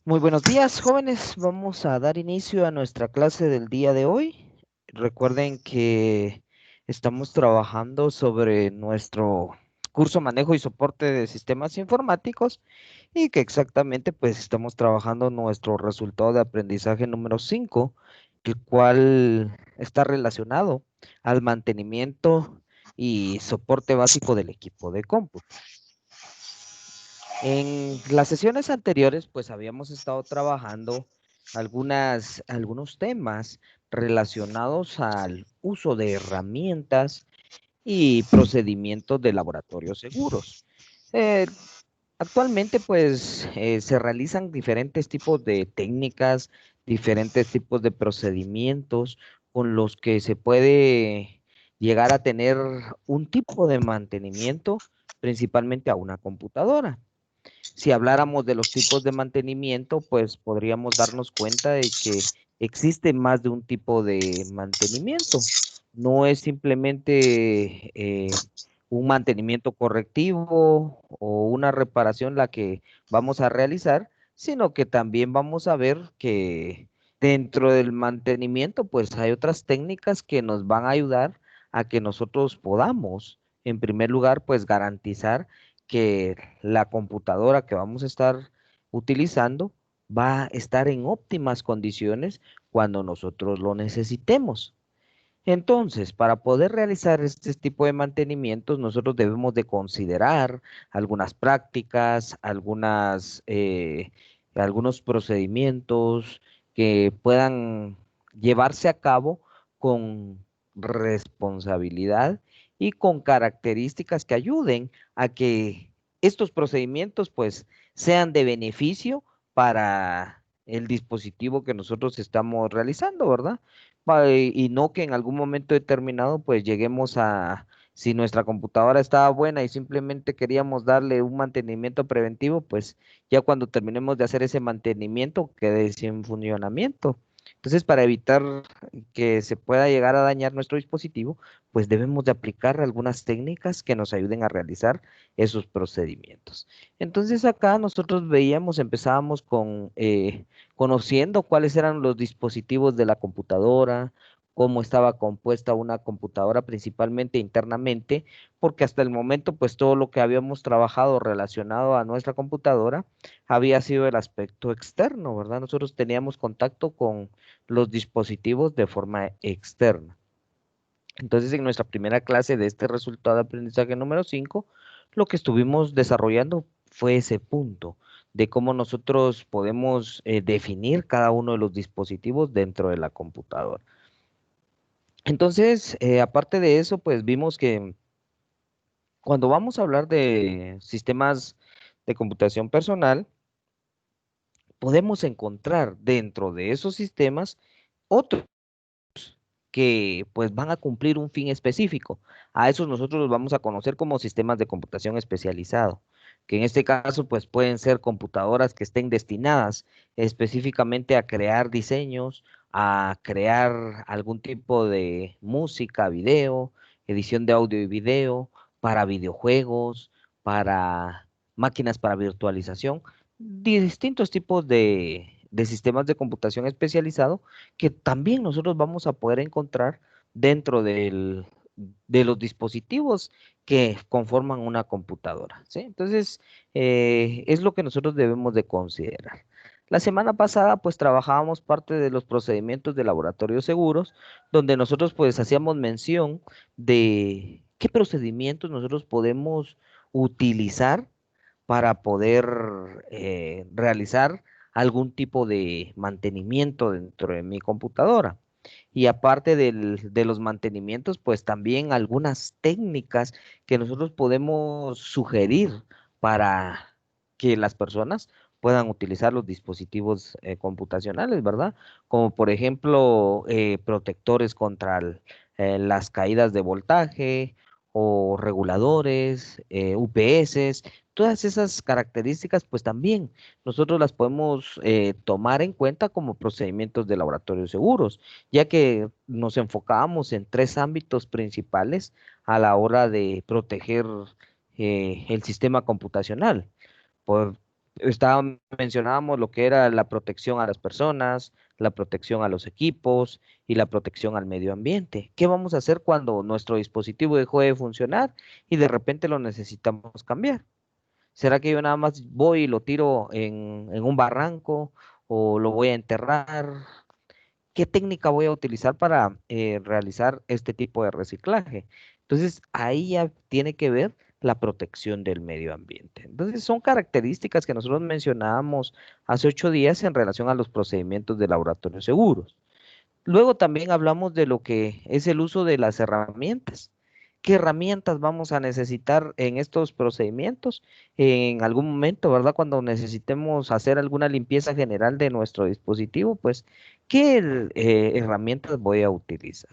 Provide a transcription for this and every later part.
Muy buenos días, jóvenes. Vamos a dar inicio a nuestra clase del día de hoy. Recuerden que estamos trabajando sobre nuestro curso Manejo y Soporte de Sistemas Informáticos y que exactamente pues estamos trabajando nuestro resultado de aprendizaje número 5, el cual está relacionado al mantenimiento y soporte básico del equipo de cómputo. En las sesiones anteriores, pues habíamos estado trabajando algunos temas relacionados al uso de herramientas y procedimientos de laboratorios seguros. Eh, Actualmente, pues se realizan diferentes tipos de técnicas, diferentes tipos de procedimientos con los que se puede llegar a tener un tipo de mantenimiento, principalmente a una computadora. Si habláramos de los tipos de mantenimiento, pues podríamos darnos cuenta de que existe más de un tipo de mantenimiento. No es simplemente un mantenimiento correctivo o una reparación la que vamos a realizar, sino que también vamos a ver que dentro del mantenimiento, pues hay otras técnicas que nos van a ayudar a que nosotros podamos, en primer lugar, pues garantizar que la computadora que vamos a estar utilizando va a estar en óptimas condiciones cuando nosotros lo necesitemos. Entonces, para poder realizar este tipo de mantenimientos, nosotros debemos de considerar algunas prácticas, algunos procedimientos que puedan llevarse a cabo con responsabilidad y con características que ayuden a que estos procedimientos pues sean de beneficio para el dispositivo que nosotros estamos realizando, ¿verdad? Y no que en algún momento determinado pues lleguemos a, si nuestra computadora estaba buena y simplemente queríamos darle un mantenimiento preventivo, pues ya cuando terminemos de hacer ese mantenimiento quede sin funcionamiento. Entonces, para evitar que se pueda llegar a dañar nuestro dispositivo, pues debemos de aplicar algunas técnicas que nos ayuden a realizar esos procedimientos. Entonces, acá nosotros veíamos, empezábamos con conociendo cuáles eran los dispositivos de la computadora, cómo estaba compuesta una computadora principalmente internamente, porque hasta el momento pues todo lo que habíamos trabajado relacionado a nuestra computadora había sido el aspecto externo, ¿verdad? Nosotros teníamos contacto con los dispositivos de forma externa. Entonces, en nuestra primera clase de este resultado de aprendizaje número 5, lo que estuvimos desarrollando fue ese punto de cómo nosotros podemos definir cada uno de los dispositivos dentro de la computadora. Entonces, aparte de eso, pues vimos que cuando vamos a hablar de sistemas de computación personal, podemos encontrar dentro de esos sistemas otros que pues van a cumplir un fin específico. A esos nosotros los vamos a conocer como sistemas de computación especializado, que en este caso pues pueden ser computadoras que estén destinadas específicamente a crear diseños, a crear algún tipo de música, video, edición de audio y video, para videojuegos, para máquinas para virtualización, distintos tipos de sistemas de computación especializado que también nosotros vamos a poder encontrar dentro de los dispositivos que conforman una computadora, ¿sí? Entonces, es lo que nosotros debemos de considerar. La semana pasada, pues trabajábamos parte de los procedimientos de laboratorios seguros, donde nosotros pues hacíamos mención de qué procedimientos nosotros podemos utilizar para poder realizar algún tipo de mantenimiento dentro de mi computadora. Y aparte de los mantenimientos, pues también algunas técnicas que nosotros podemos sugerir para que las personas puedan utilizar los dispositivos computacionales, ¿verdad? Como por ejemplo, protectores contra las caídas de voltaje o reguladores, UPS, todas esas características, pues también nosotros las podemos tomar en cuenta como procedimientos de laboratorios seguros, ya que nos enfocábamos en tres ámbitos principales a la hora de proteger el sistema computacional. Mencionábamos lo que era la protección a las personas, la protección a los equipos y la protección al medio ambiente. ¿Qué vamos a hacer cuando nuestro dispositivo dejó de funcionar y de repente lo necesitamos cambiar? ¿Será que yo nada más voy y lo tiro en un barranco o lo voy a enterrar? ¿Qué técnica voy a utilizar para realizar este tipo de reciclaje? Entonces, ahí ya tiene que ver la protección del medio ambiente. Entonces, son características que nosotros mencionábamos hace 8 días en relación a los procedimientos de laboratorios seguros. Luego también hablamos de lo que es el uso de las herramientas. ¿Qué herramientas vamos a necesitar en estos procedimientos? En algún momento, ¿verdad? Cuando necesitemos hacer alguna limpieza general de nuestro dispositivo, pues, ¿qué herramientas voy a utilizar?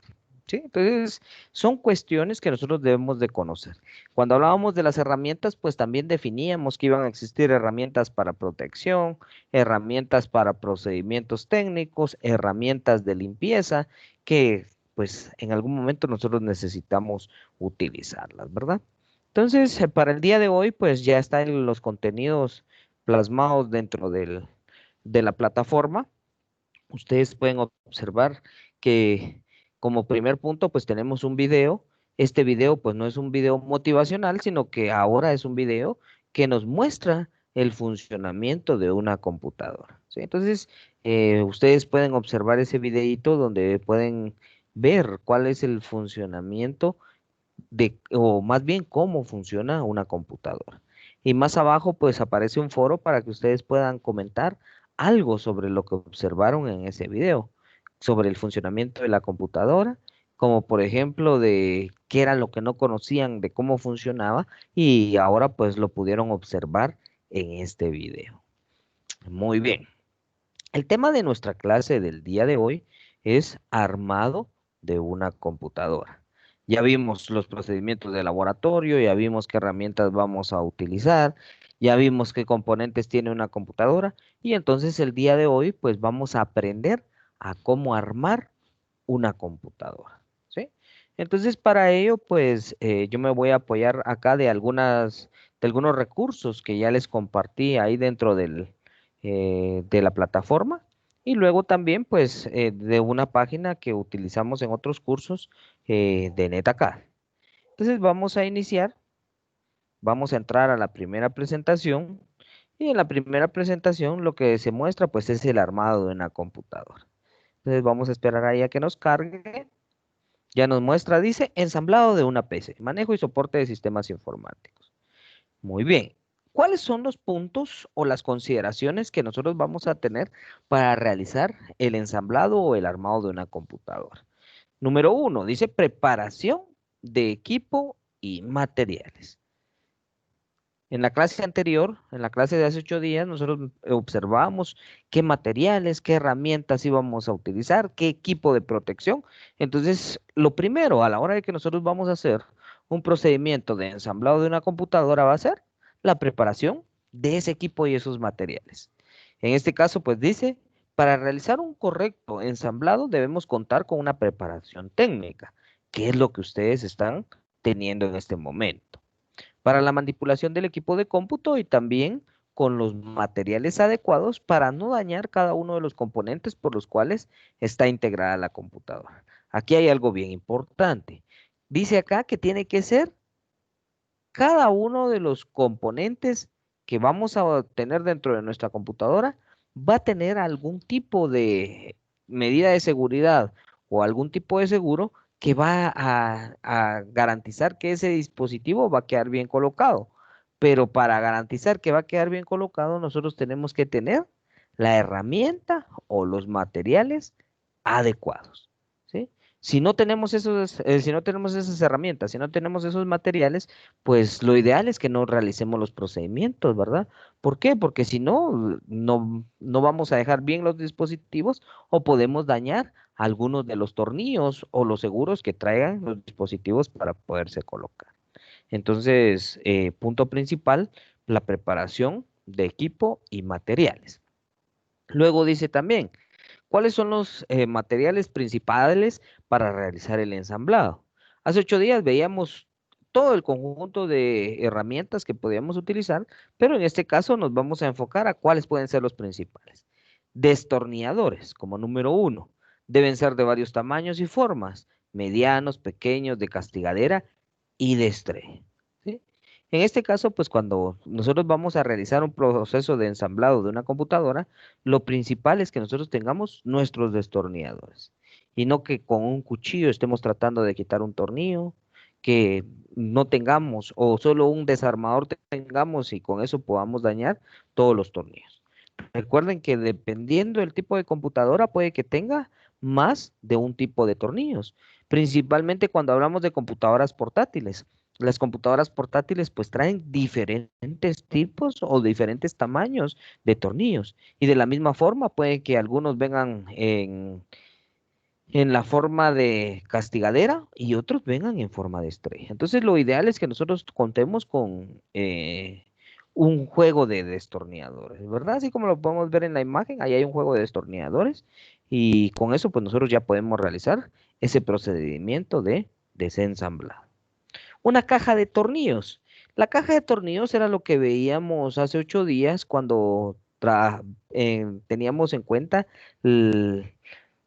¿Sí? Entonces, son cuestiones que nosotros debemos de conocer. Cuando hablábamos de las herramientas, pues también definíamos que iban a existir herramientas para protección, herramientas para procedimientos técnicos, herramientas de limpieza, que pues en algún momento nosotros necesitamos utilizarlas, ¿verdad? Entonces, para el día de hoy, pues ya están los contenidos plasmados dentro de la plataforma. Ustedes pueden observar que como primer punto, pues tenemos un video. Este video, pues no es un video motivacional, sino que ahora es un video que nos muestra el funcionamiento de una computadora, ¿sí? Entonces, ustedes pueden observar ese videito donde pueden ver cuál es el funcionamiento o más bien cómo funciona una computadora. Y más abajo, pues aparece un foro para que ustedes puedan comentar algo sobre lo que observaron en ese video, sobre el funcionamiento de la computadora, como por ejemplo de qué era lo que no conocían de cómo funcionaba y ahora pues lo pudieron observar en este video. Muy bien. El tema de nuestra clase del día de hoy es armado de una computadora. Ya vimos los procedimientos de laboratorio, ya vimos qué herramientas vamos a utilizar, ya vimos qué componentes tiene una computadora y entonces el día de hoy pues vamos a aprender a cómo armar una computadora, ¿sí? Entonces para ello pues yo me voy a apoyar acá de algunos recursos que ya les compartí ahí dentro de la plataforma y luego también pues de una página que utilizamos en otros cursos de NetAcad. Entonces vamos a iniciar, vamos a entrar a la primera presentación y en la primera presentación lo que se muestra pues es el armado de una computadora. Entonces vamos a esperar ahí a que nos cargue. Ya nos muestra, dice, ensamblado de una PC, manejo y soporte de sistemas informáticos. Muy bien. ¿Cuáles son los puntos o las consideraciones que nosotros vamos a tener para realizar el ensamblado o el armado de una computadora? Número uno, dice preparación de equipo y materiales. En la clase anterior, en la clase de hace 8 días, nosotros observamos qué materiales, qué herramientas íbamos a utilizar, qué equipo de protección. Entonces, lo primero a la hora de que nosotros vamos a hacer un procedimiento de ensamblado de una computadora va a ser la preparación de ese equipo y esos materiales. En este caso, pues dice, para realizar un correcto ensamblado debemos contar con una preparación técnica, que es lo que ustedes están teniendo en este momento para la manipulación del equipo de cómputo y también con los materiales adecuados para no dañar cada uno de los componentes por los cuales está integrada la computadora. Aquí hay algo bien importante. Dice acá que tiene que ser cada uno de los componentes que vamos a tener dentro de nuestra computadora va a tener algún tipo de medida de seguridad o algún tipo de seguro que va a garantizar que ese dispositivo va a quedar bien colocado. Pero para garantizar que va a quedar bien colocado, nosotros tenemos que tener la herramienta o los materiales adecuados, ¿sí? Si no tenemos esas herramientas, si no tenemos esos materiales, pues lo ideal es que no realicemos los procedimientos, ¿verdad? ¿Por qué? Porque si no, no vamos a dejar bien los dispositivos o podemos dañar algunos de los tornillos o los seguros que traigan los dispositivos para poderse colocar. Entonces, punto principal, la preparación de equipo y materiales. Luego dice también, ¿cuáles son los materiales principales para realizar el ensamblado? Hace 8 días veíamos todo el conjunto de herramientas que podríamos utilizar, pero en este caso nos vamos a enfocar a cuáles pueden ser los principales. Destornilladores, como número uno, deben ser de varios tamaños y formas, medianos, pequeños, de castigadera y de estrella. ¿Sí? En este caso, pues cuando nosotros vamos a realizar un proceso de ensamblado de una computadora, lo principal es que nosotros tengamos nuestros destornilladores y no que con un cuchillo estemos tratando de quitar un tornillo, que no tengamos o solo un desarmador tengamos y con eso podamos dañar todos los tornillos. Recuerden que dependiendo del tipo de computadora puede que tenga más de un tipo de tornillos, principalmente cuando hablamos de computadoras portátiles. Las computadoras portátiles pues traen diferentes tipos o diferentes tamaños de tornillos y de la misma forma puede que algunos vengan en la forma de castigadera y otros vengan en forma de estrella. Entonces, lo ideal es que nosotros contemos con un juego de destornilladores, ¿verdad? Así como lo podemos ver en la imagen, ahí hay un juego de destornilladores y con eso, pues nosotros ya podemos realizar ese procedimiento de desensamblado. Una caja de tornillos. La caja de tornillos era lo que veíamos hace 8 días cuando teníamos en cuenta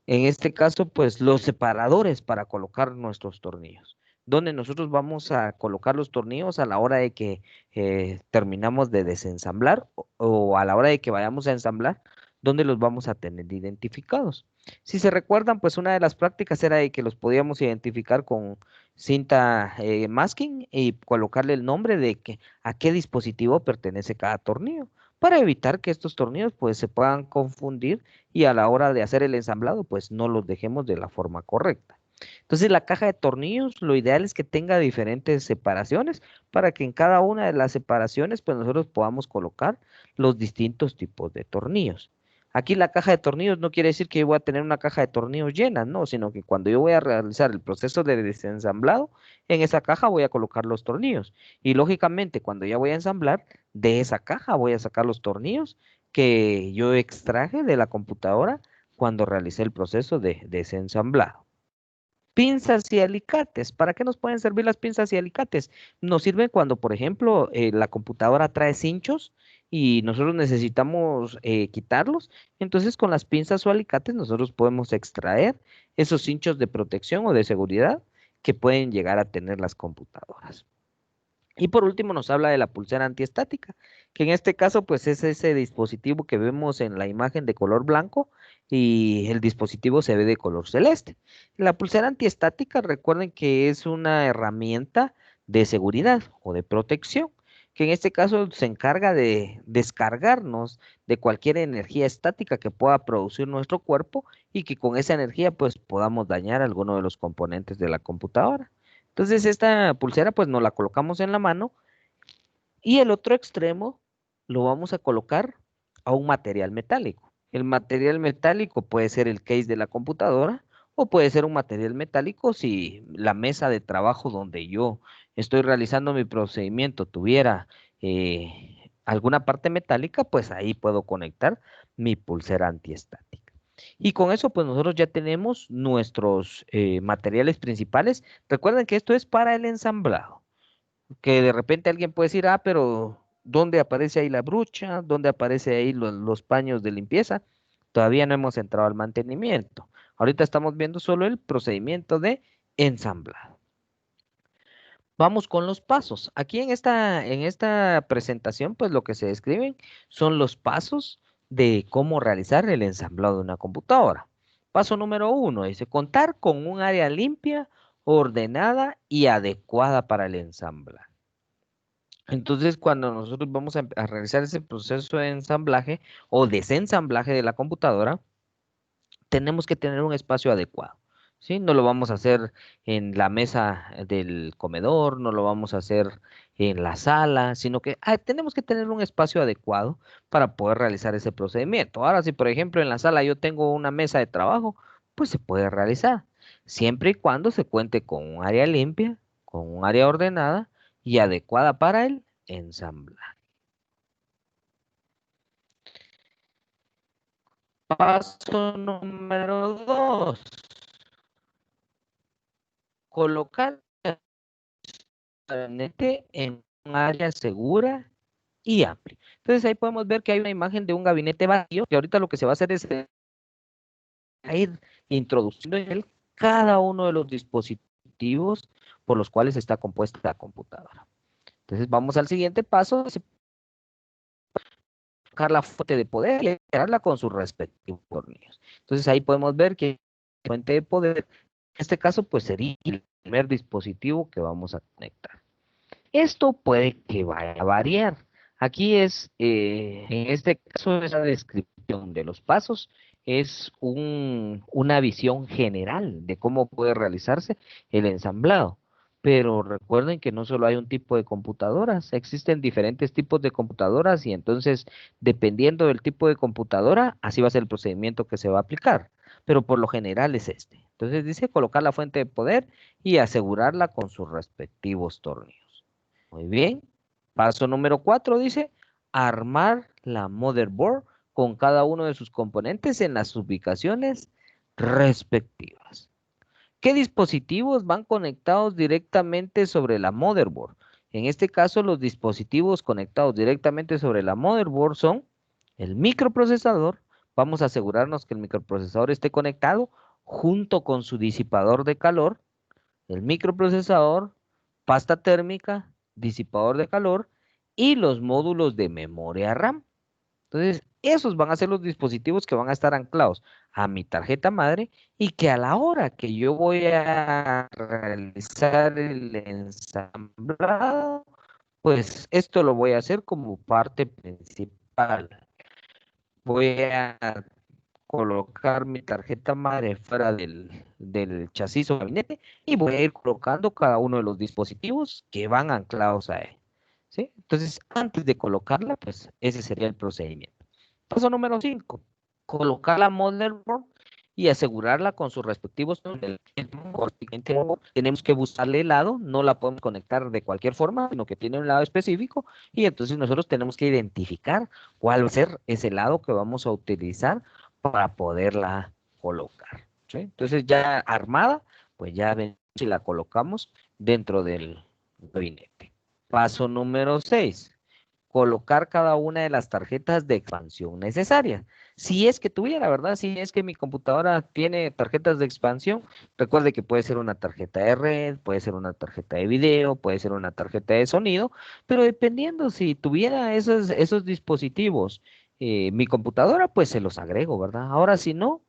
en este caso, pues los separadores para colocar nuestros tornillos, donde nosotros vamos a colocar los tornillos a la hora de que terminamos de desensamblar o a la hora de que vayamos a ensamblar, donde los vamos a tener identificados. Si se recuerdan, pues una de las prácticas era de que los podíamos identificar con cinta masking y colocarle el nombre de que a qué dispositivo pertenece cada tornillo, para evitar que estos tornillos pues se puedan confundir y a la hora de hacer el ensamblado, pues no los dejemos de la forma correcta. Entonces, la caja de tornillos, lo ideal es que tenga diferentes separaciones para que en cada una de las separaciones, pues nosotros podamos colocar los distintos tipos de tornillos. Aquí la caja de tornillos no quiere decir que yo voy a tener una caja de tornillos llena, no, sino que cuando yo voy a realizar el proceso de desensamblado, en esa caja voy a colocar los tornillos. Y lógicamente, cuando ya voy a ensamblar, de esa caja voy a sacar los tornillos que yo extraje de la computadora cuando realicé el proceso de desensamblado. Pinzas y alicates. ¿Para qué nos pueden servir las pinzas y alicates? Nos sirven cuando, por ejemplo, la computadora trae cinchos y nosotros necesitamos quitarlos. Entonces, con las pinzas o alicates nosotros podemos extraer esos cinchos de protección o de seguridad que pueden llegar a tener las computadoras. Y por último nos habla de la pulsera antiestática, que en este caso pues es ese dispositivo que vemos en la imagen de color blanco y el dispositivo se ve de color celeste. La pulsera antiestática, recuerden que es una herramienta de seguridad o de protección, que en este caso se encarga de descargarnos de cualquier energía estática que pueda producir nuestro cuerpo y que con esa energía pues podamos dañar alguno de los componentes de la computadora. Entonces esta pulsera pues nos la colocamos en la mano y el otro extremo lo vamos a colocar a un material metálico. El material metálico puede ser el case de la computadora o puede ser un material metálico si la mesa de trabajo donde yo estoy realizando mi procedimiento tuviera alguna parte metálica, pues ahí puedo conectar mi pulsera antiestática. Y con eso, pues nosotros ya tenemos nuestros materiales principales. Recuerden que esto es para el ensamblado, que de repente alguien puede decir, ah, pero ¿dónde aparece ahí la brucha? ¿Dónde aparece ahí los paños de limpieza? Todavía no hemos entrado al mantenimiento. Ahorita estamos viendo solo el procedimiento de ensamblado. Vamos con los pasos. Aquí en esta presentación, pues lo que se describen son los pasos de cómo realizar el ensamblado de una computadora. Paso número 1 dice contar con un área limpia, ordenada y adecuada para el ensamblaje. Entonces, cuando nosotros vamos a realizar ese proceso de ensamblaje o desensamblaje de la computadora, tenemos que tener un espacio adecuado, ¿sí? No lo vamos a hacer en la mesa del comedor, no lo vamos a hacer en la sala, sino que tenemos que tener un espacio adecuado para poder realizar ese procedimiento. Ahora, si por ejemplo en la sala yo tengo una mesa de trabajo, pues se puede realizar, siempre y cuando se cuente con un área limpia, con un área ordenada y adecuada para el ensamblaje. Paso número 2, colocar gabinete en un área segura y amplia. Entonces ahí podemos ver que hay una imagen de un gabinete vacío, que ahorita lo que se va a hacer es ir introduciendo en él cada uno de los dispositivos por los cuales está compuesta la computadora. Entonces vamos al siguiente paso, sacar la fuente de poder y integrarla con sus respectivos tornillos. Entonces ahí podemos ver que la fuente de poder, en este caso, pues sería el primer dispositivo que vamos a conectar. Esto puede que vaya a variar. Aquí es, en este caso, esa descripción de los pasos es una visión general de cómo puede realizarse el ensamblado. Pero recuerden que no solo hay un tipo de computadoras, existen diferentes tipos de computadoras y entonces, dependiendo del tipo de computadora, así va a ser el procedimiento que se va a aplicar. Pero por lo general es este. Entonces dice colocar la fuente de poder y asegurarla con sus respectivos tornillos. Muy bien. Paso número 4 dice armar la motherboard con cada uno de sus componentes en las ubicaciones respectivas. ¿Qué dispositivos van conectados directamente sobre la motherboard? En este caso, los dispositivos conectados directamente sobre la motherboard son el microprocesador. Vamos a asegurarnos que el microprocesador esté conectado junto con su disipador de calor, el microprocesador, pasta térmica, disipador de calor y los módulos de memoria RAM. Entonces, esos van a ser los dispositivos que van a estar anclados a mi tarjeta madre y que a la hora que yo voy a realizar el ensamblado, pues esto lo voy a hacer como parte principal. Voy a colocar mi tarjeta madre fuera del chasis o gabinete y voy a ir colocando cada uno de los dispositivos que van anclados a él. ¿Sí? Entonces, antes de colocarla, pues ese sería el procedimiento. Paso número 5, colocar la motherboard y asegurarla con sus respectivos. Tenemos que buscarle el lado, no la podemos conectar de cualquier forma, sino que tiene un lado específico y entonces nosotros tenemos que identificar cuál va a ser ese lado que vamos a utilizar para poderla colocar. ¿Sí? Entonces ya armada, pues ya ven si la colocamos dentro del gabinete. Paso número 6, colocar cada una de las tarjetas de expansión necesarias. Si es que tuviera, ¿verdad? Si es que mi computadora tiene tarjetas de expansión, recuerde que puede ser una tarjeta de red, puede ser una tarjeta de video, puede ser una tarjeta de sonido, pero dependiendo si tuviera esos dispositivos, mi computadora, pues se los agrego, ¿verdad? Ahora si no,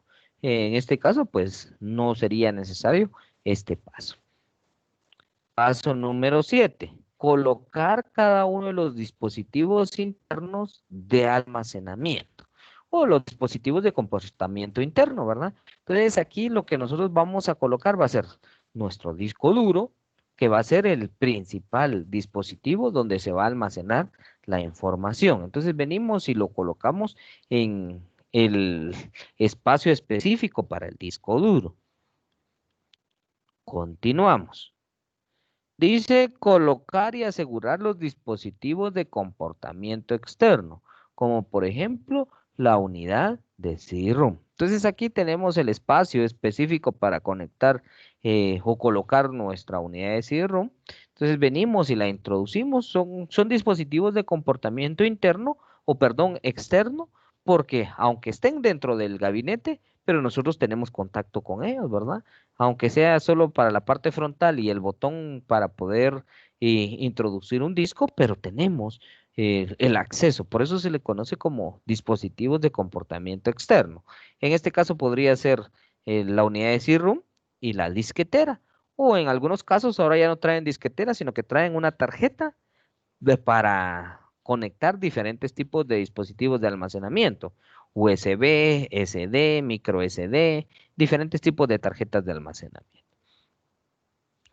en este caso, pues no sería necesario este paso. Paso número 7, colocar cada uno de los dispositivos internos de almacenamiento o los dispositivos de comportamiento interno, ¿verdad? Entonces aquí lo que nosotros vamos a colocar va a ser nuestro disco duro, que va a ser el principal dispositivo donde se va a almacenar la información. Entonces venimos y lo colocamos en el espacio específico para el disco duro. Continuamos. Dice colocar y asegurar los dispositivos de comportamiento externo, como por ejemplo la unidad de CD-ROM. Entonces aquí tenemos el espacio específico para conectar o colocar nuestra unidad de CD-ROM. Entonces venimos y la introducimos. Son dispositivos de comportamiento interno o perdón, externo, porque aunque estén dentro del gabinete, pero nosotros tenemos contacto con ellos, ¿verdad? Aunque sea solo para la parte frontal y el botón para poder introducir un disco, pero tenemos el acceso. Por eso se le conoce como dispositivos de comportamiento externo. En este caso podría ser la unidad de CD-ROM y la disquetera. O en algunos casos ahora ya no traen disquetera, sino que traen una tarjeta para conectar diferentes tipos de dispositivos de almacenamiento. USB, SD, micro SD, diferentes tipos de tarjetas de almacenamiento.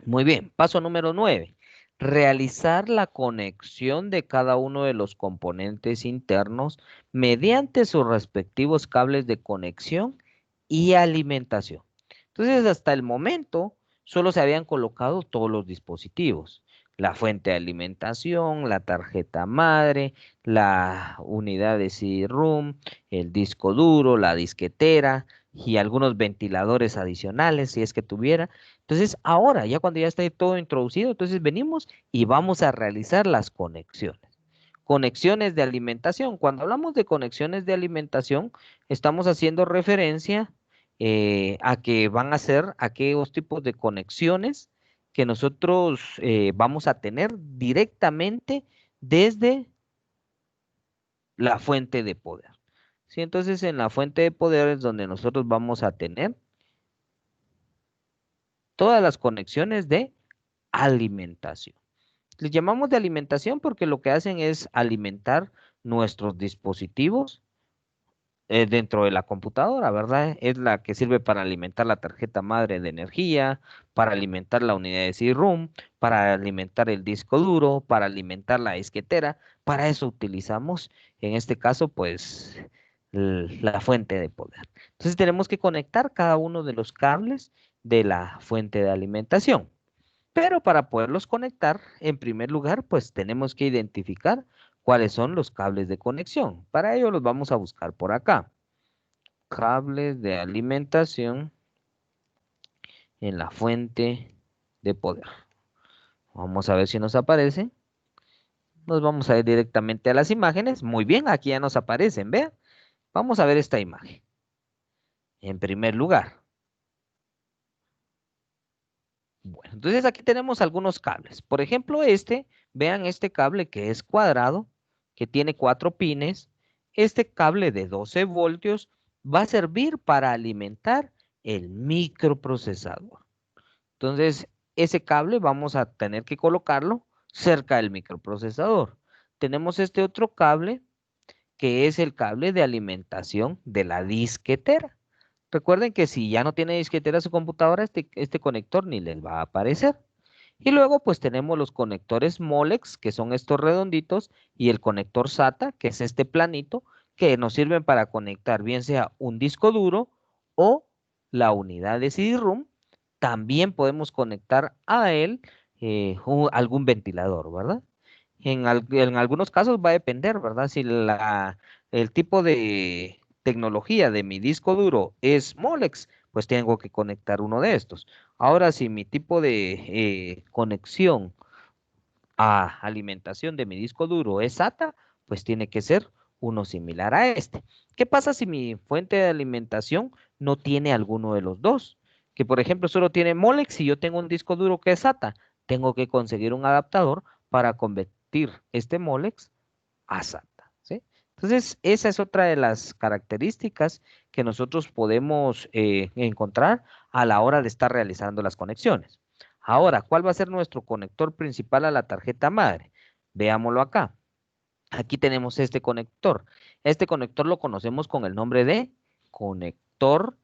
Muy bien, paso número 9. Realizar la conexión de cada uno de los componentes internos mediante sus respectivos cables de conexión y alimentación. Entonces, hasta el momento, solo se habían colocado todos los dispositivos. La fuente de alimentación, la tarjeta madre, la unidad de CD-ROM, el disco duro, la disquetera y algunos ventiladores adicionales, si es que tuviera. Entonces, ahora, ya cuando ya está todo introducido, entonces venimos y vamos a realizar las conexiones. Conexiones de alimentación. Cuando hablamos de conexiones de alimentación, estamos haciendo referencia a que van a ser aquellos tipos de conexiones que nosotros vamos a tener directamente desde la fuente de poder. ¿Sí? Entonces, en la fuente de poder es donde nosotros vamos a tener todas las conexiones de alimentación. Les llamamos de alimentación porque lo que hacen es alimentar nuestros dispositivos dentro de la computadora, ¿verdad? Es la que sirve para alimentar la tarjeta madre de energía, para alimentar la unidad de CD-ROM, para alimentar el disco duro, para alimentar la disquetera. Para eso utilizamos, en este caso, pues, la fuente de poder. Entonces tenemos que conectar cada uno de los cables de la fuente de alimentación. Pero para poderlos conectar, en primer lugar, pues tenemos que identificar cuáles son los cables de conexión. Para ello los vamos a buscar por acá. Cables de alimentación en la fuente de poder. Vamos a ver si nos aparece. Nos vamos a ir directamente a las imágenes. Muy bien, aquí ya nos aparecen, vean. Vamos a ver esta imagen. En primer lugar. Bueno, entonces aquí tenemos algunos cables. Por ejemplo, vean este cable que es cuadrado, que tiene 4 pines. Este cable de 12 voltios va a servir para alimentar el microprocesador. Entonces, ese cable vamos a tener que colocarlo cerca del microprocesador. Tenemos este otro cable que es el cable de alimentación de la disquetera. Recuerden que si ya no tiene disquetera su computadora, este conector ni les va a aparecer. Y luego pues tenemos los conectores Molex, que son estos redonditos, y el conector SATA, que es este planito, que nos sirven para conectar bien sea un disco duro o la unidad de CD-ROM. También podemos conectar a él algún ventilador, ¿verdad? En algunos casos va a depender, ¿verdad? Si el tipo de tecnología de mi disco duro es Molex, pues tengo que conectar uno de estos. Ahora, si mi tipo de conexión a alimentación de mi disco duro es SATA, pues tiene que ser uno similar a este. ¿Qué pasa si mi fuente de alimentación no tiene alguno de los dos? Que por ejemplo solo tiene Molex y yo tengo un disco duro que es SATA. Tengo que conseguir un adaptador para convertir este Molex a SATA, ¿sí? Entonces, esa es otra de las características que nosotros podemos encontrar a la hora de estar realizando las conexiones. Ahora, ¿cuál va a ser nuestro conector principal a la tarjeta madre? Veámoslo acá. Aquí tenemos este conector. Este conector lo conocemos con el nombre de conector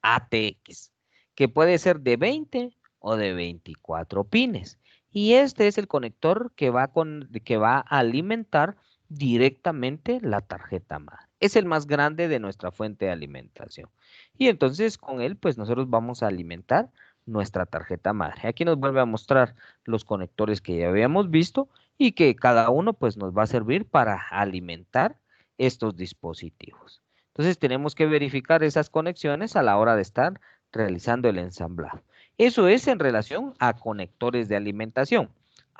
ATX, que puede ser de 20 o de 24 pines. Y este es el conector que va a alimentar directamente la tarjeta madre. Es el más grande de nuestra fuente de alimentación. Y entonces con él, pues nosotros vamos a alimentar nuestra tarjeta madre. Aquí nos vuelve a mostrar los conectores que ya habíamos visto y que cada uno pues nos va a servir para alimentar estos dispositivos. Entonces tenemos que verificar esas conexiones a la hora de estar realizando el ensamblado. Eso es en relación a conectores de alimentación.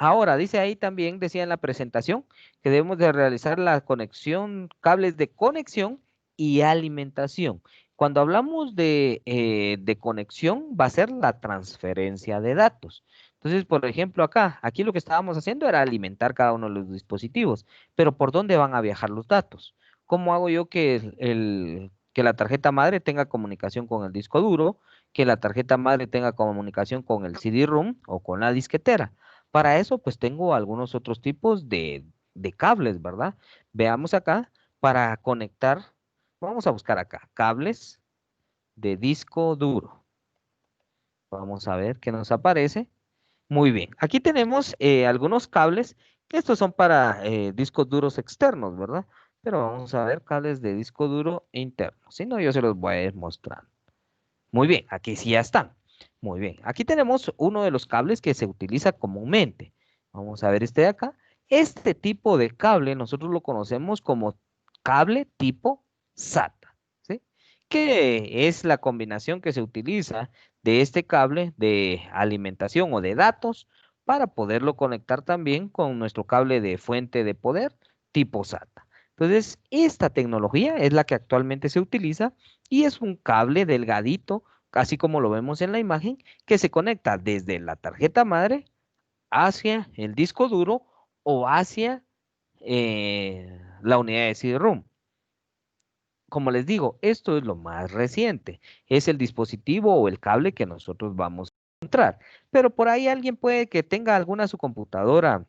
Ahora, dice ahí también, decía en la presentación, que debemos de realizar la conexión, cables de conexión y alimentación. Cuando hablamos de conexión, va a ser la transferencia de datos. Entonces, por ejemplo, aquí lo que estábamos haciendo era alimentar cada uno de los dispositivos, pero ¿por dónde van a viajar los datos? ¿Cómo hago yo que que la tarjeta madre tenga comunicación con el disco duro, que la tarjeta madre tenga comunicación con el CD-ROM o con la disquetera? Para eso, pues tengo algunos otros tipos de cables, ¿verdad? Veamos acá, para conectar, vamos a buscar acá, cables de disco duro. Vamos a ver qué nos aparece. Muy bien, aquí tenemos algunos cables, estos son para discos duros externos, ¿verdad? Pero vamos a ver cables de disco duro interno, si no yo se los voy a ir mostrando. Muy bien, aquí sí ya están. Muy bien, aquí tenemos uno de los cables que se utiliza comúnmente. Vamos a ver este de acá. Este tipo de cable nosotros lo conocemos como cable tipo SATA, ¿sí? Que es la combinación que se utiliza de este cable de alimentación o de datos para poderlo conectar también con nuestro cable de fuente de poder tipo SATA. Entonces, esta tecnología es la que actualmente se utiliza y es un cable delgadito, así como lo vemos en la imagen, que se conecta desde la tarjeta madre hacia el disco duro o hacia la unidad de CD-ROM. Como les digo, esto es lo más reciente. Es el dispositivo o el cable que nosotros vamos a encontrar. Pero por ahí alguien puede que tenga alguna su computadora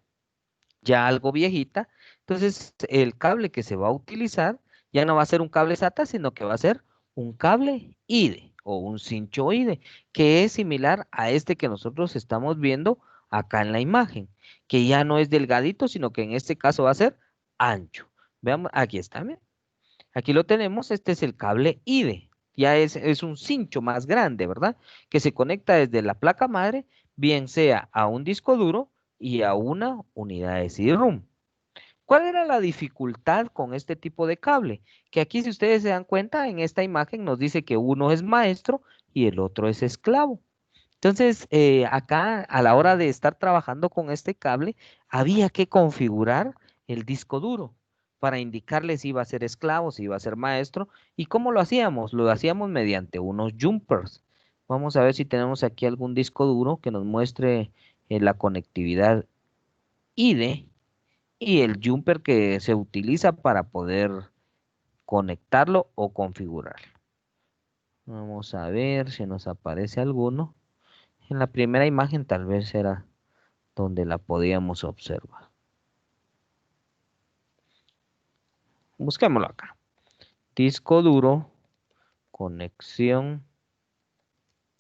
ya algo viejita. Entonces, el cable que se va a utilizar ya no va a ser un cable SATA, sino que va a ser un cable IDE o un cincho IDE, que es similar a este que nosotros estamos viendo acá en la imagen, que ya no es delgadito, sino que en este caso va a ser ancho. Veamos, aquí está, miren. Aquí lo tenemos, este es el cable IDE. Ya es un cincho más grande, ¿verdad? Que se conecta desde la placa madre, bien sea a un disco duro y a una unidad de CD-ROM. ¿Cuál era la dificultad con este tipo de cable? Que aquí, si ustedes se dan cuenta, en esta imagen nos dice que uno es maestro y el otro es esclavo. Entonces, acá a la hora de estar trabajando con este cable, había que configurar el disco duro para indicarle si iba a ser esclavo, si iba a ser maestro. ¿Y cómo lo hacíamos? Lo hacíamos mediante unos jumpers. Vamos a ver si tenemos aquí algún disco duro que nos muestre la conectividad IDE y el jumper que se utiliza para poder conectarlo o configurarlo. Vamos a ver si nos aparece alguno. En la primera imagen tal vez era donde la podíamos observar. Busquémoslo acá. Disco duro, conexión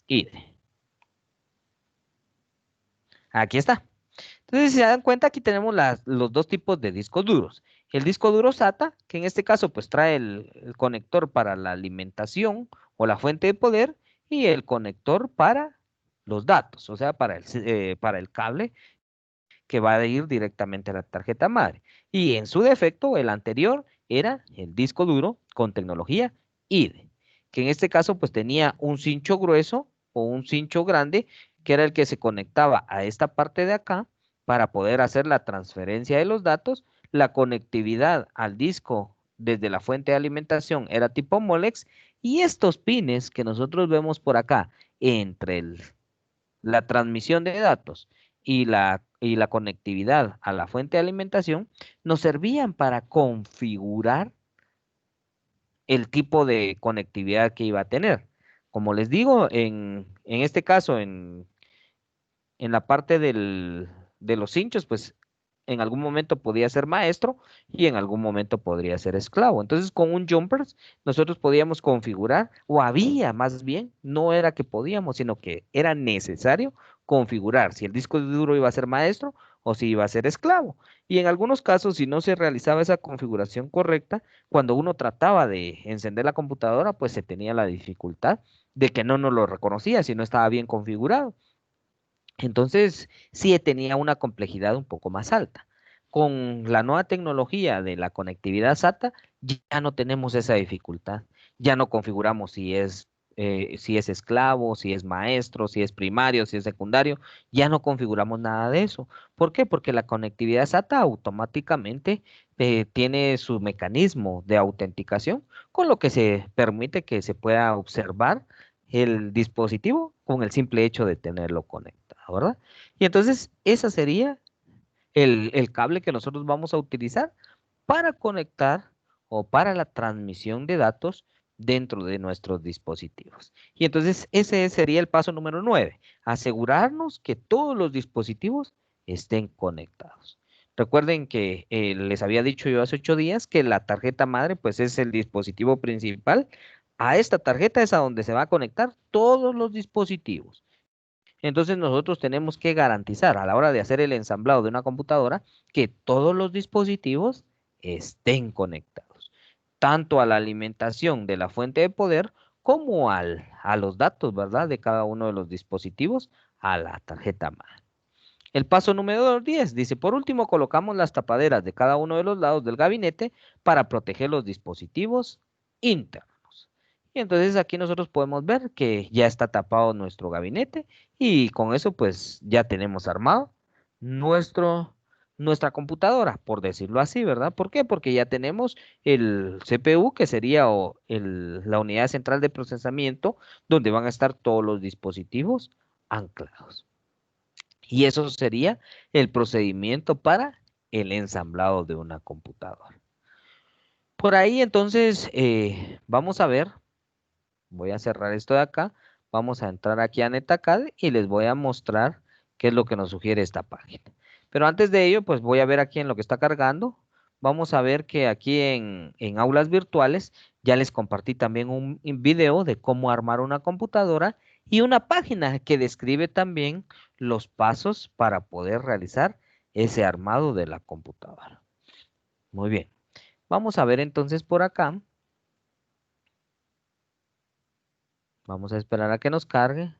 IDE. Aquí está. Entonces, si se dan cuenta, aquí tenemos los dos tipos de discos duros. El disco duro SATA, que en este caso pues trae el conector para la alimentación o la fuente de poder y el conector para los datos, o sea, para el cable que va a ir directamente a la tarjeta madre. Y en su defecto, el anterior era el disco duro con tecnología IDE, que en este caso pues tenía un cincho grueso o un cincho grande, que era el que se conectaba a esta parte de acá para poder hacer la transferencia de los datos. La conectividad al disco desde la fuente de alimentación era tipo Molex y estos pines que nosotros vemos por acá entre la transmisión de datos y la conectividad a la fuente de alimentación nos servían para configurar el tipo de conectividad que iba a tener. Como les digo, en este caso, en la parte de los hinchos, pues en algún momento podía ser maestro y en algún momento podría ser esclavo. Entonces, con un jumpers nosotros podíamos configurar, o había más bien, no era que podíamos, sino que era necesario configurar si el disco duro iba a ser maestro o si iba a ser esclavo. Y en algunos casos, si no se realizaba esa configuración correcta, cuando uno trataba de encender la computadora, pues se tenía la dificultad de que no nos lo reconocía si no estaba bien configurado. Entonces, sí tenía una complejidad un poco más alta. Con la nueva tecnología de la conectividad SATA, ya no tenemos esa dificultad. Ya no configuramos si es esclavo, si es maestro, si es primario, si es secundario. Ya no configuramos nada de eso. ¿Por qué? Porque la conectividad SATA automáticamente tiene su mecanismo de autenticación, con lo que se permite que se pueda observar el dispositivo con el simple hecho de tenerlo conectado, ¿verdad? Y entonces, ese sería el cable que nosotros vamos a utilizar para conectar o para la transmisión de datos dentro de nuestros dispositivos. Y entonces, ese sería el paso número 9, asegurarnos que todos los dispositivos estén conectados. Recuerden que les había dicho yo hace 8 días que la tarjeta madre pues es el dispositivo principal. A esta tarjeta es a donde se va a conectar todos los dispositivos. Entonces nosotros tenemos que garantizar a la hora de hacer el ensamblado de una computadora que todos los dispositivos estén conectados, tanto a la alimentación de la fuente de poder como a los datos, ¿verdad? De cada uno de los dispositivos a la tarjeta madre. El paso número 10 dice, por último, colocamos las tapaderas de cada uno de los lados del gabinete para proteger los dispositivos internos. Y entonces aquí nosotros podemos ver que ya está tapado nuestro gabinete y con eso pues ya tenemos armado nuestro, nuestra computadora, por decirlo así, ¿verdad? ¿Por qué? Porque ya tenemos el CPU, que sería la unidad central de procesamiento, donde van a estar todos los dispositivos anclados. Y eso sería el procedimiento para el ensamblado de una computadora. Por ahí entonces vamos a ver. Voy a cerrar esto de acá. Vamos a entrar aquí a NetAcad y les voy a mostrar qué es lo que nos sugiere esta página. Pero antes de ello, pues voy a ver aquí en lo que está cargando. Vamos a ver que aquí en aulas virtuales ya les compartí también un video de cómo armar una computadora y una página que describe también los pasos para poder realizar ese armado de la computadora. Muy bien. Vamos a ver entonces por acá. Vamos a esperar a que nos cargue.